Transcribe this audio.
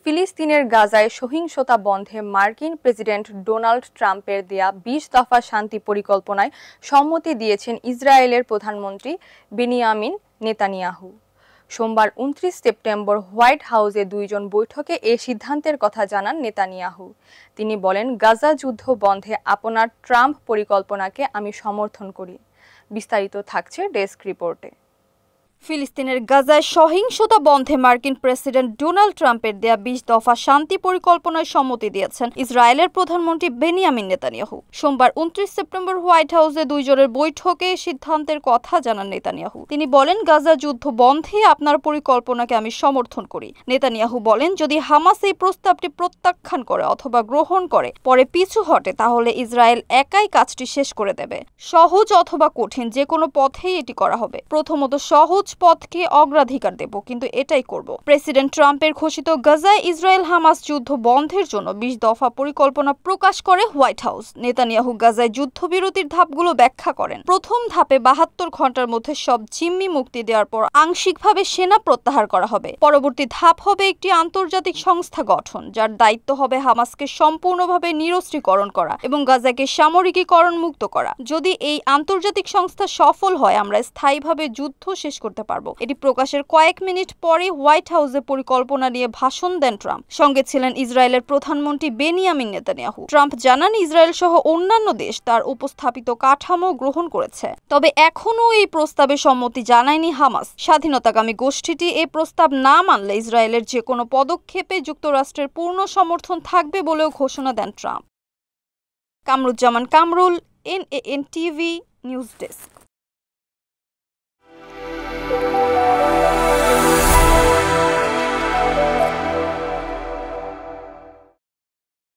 ফিলিস্তিনের গাজায় সহিংসতা বন্ধে মার্কিন প্রেসিডেন্ট ডোনাল্ড ট্রাম্পের দেয়া ২০ দফা শান্তি পরিকল্পনায় সম্মতি দিয়েছেন ইসরায়েলের প্রধানমন্ত্রী বেনিয়ামিন নেতানিয়াহু। সোমবার ২৯ সেপ্টেম্বর হোয়াইট হাউসে দুইজন বৈঠকে এ সিদ্ধান্তের কথা জানান নেতানিয়াহু। তিনি বলেন, গাজা যুদ্ধ বন্ধে আপনার ট্রাম্প পরিকল্পনাকে আমি সমর্থন করি। বিস্তারিত থাকছে ডেস্ক রিপোর্টে। ফিলিস্তিনের গাজায় সহিংসতা বন্ধে মার্কিন প্রেসিডেন্ট ডোনাল্ড ট্রাম্পের দেয়া ২০ দফা শান্তি পরিকল্পনায় সম্মতি দিয়েছেন ইসরায়েলের প্রধানমন্ত্রী বেনিয়ামিন নেতানিয়াহু। সোমবার ২৯ সেপ্টেম্বর হোয়াইট হাউসে দুইজনের বৈঠকে সিদ্ধান্তের কথা জানান নেতানিয়াহু। তিনি বলেন, গাজা যুদ্ধ বন্ধে আপনার পরিকল্পনাকে আমি সমর্থন করি। নেতানিয়াহু বলেন, যদি হামাস এই প্রস্তাবটি প্রত্যাখ্যান করে অথবা গ্রহণ করে পরে পিছু হটে, তাহলে ইসরায়েল একাই কাজটি শেষ করে দেবে। সহজ অথবা কঠিন যে কোনো পথেই এটি করা হবে। প্রথমত সহজ পথকে অগ্রাধিকার দেব, কিন্তু এটাই করব। প্রেসিডেন্ট ট্রাম্পের ঘোষিত গাজায় ইসরায়েল হামাস যুদ্ধ বন্ধের জন্য ২০ দফা পরিকল্পনা প্রকাশ করে হোয়াইট হাউস। নেতানিয়াহু গাজায় যুদ্ধবিরতির ধাপগুলো ব্যাখ্যা করেন। প্রথম ধাপে ৭২ ঘন্টার মধ্যে সব জিম্মি মুক্তি দেওয়ার পর আংশিকভাবে সেনা প্রত্যাহার করা হবে। পরবর্তী ধাপ হবে একটি আন্তর্জাতিক সংস্থা গঠন, যার দায়িত্ব হবে হামাসকে সম্পূর্ণভাবে নিরস্ত্রীকরণ করা এবং গাজাকে সামরিকীকরণ মুক্ত করা। যদি এই আন্তর্জাতিক সংস্থা সফল হয়, আমরা স্থায়ীভাবে যুদ্ধ শেষ করতে পারবো। এটি প্রকাশের কয়েক মিনিট পরে হোয়াইট হাউসে পরিকল্পনা নিয়ে ভাষণ দেন ট্রাম্প। সঙ্গে ছিলেন ইসরায়েলের প্রধানমন্ত্রী বেনিয়ামিন নেতানিয়াহু। ট্রাম্প জানান, ইসরায়েল সহ অন্যান্য দেশ তার উপস্থাপিত কাঠামো গ্রহণ করেছে, তবে এখনও এই প্রস্তাবে সম্মতি জানায়নি হামাস। স্বাধীনতাকামী গোষ্ঠীটি এই প্রস্তাব না মানলে ইসরায়েলের যে কোনো পদক্ষেপে যুক্তরাষ্ট্রের পূর্ণ সমর্থন থাকবে বলেও ঘোষণা দেন Trump. Kamruzzaman Kamrul, NAN TV news desk.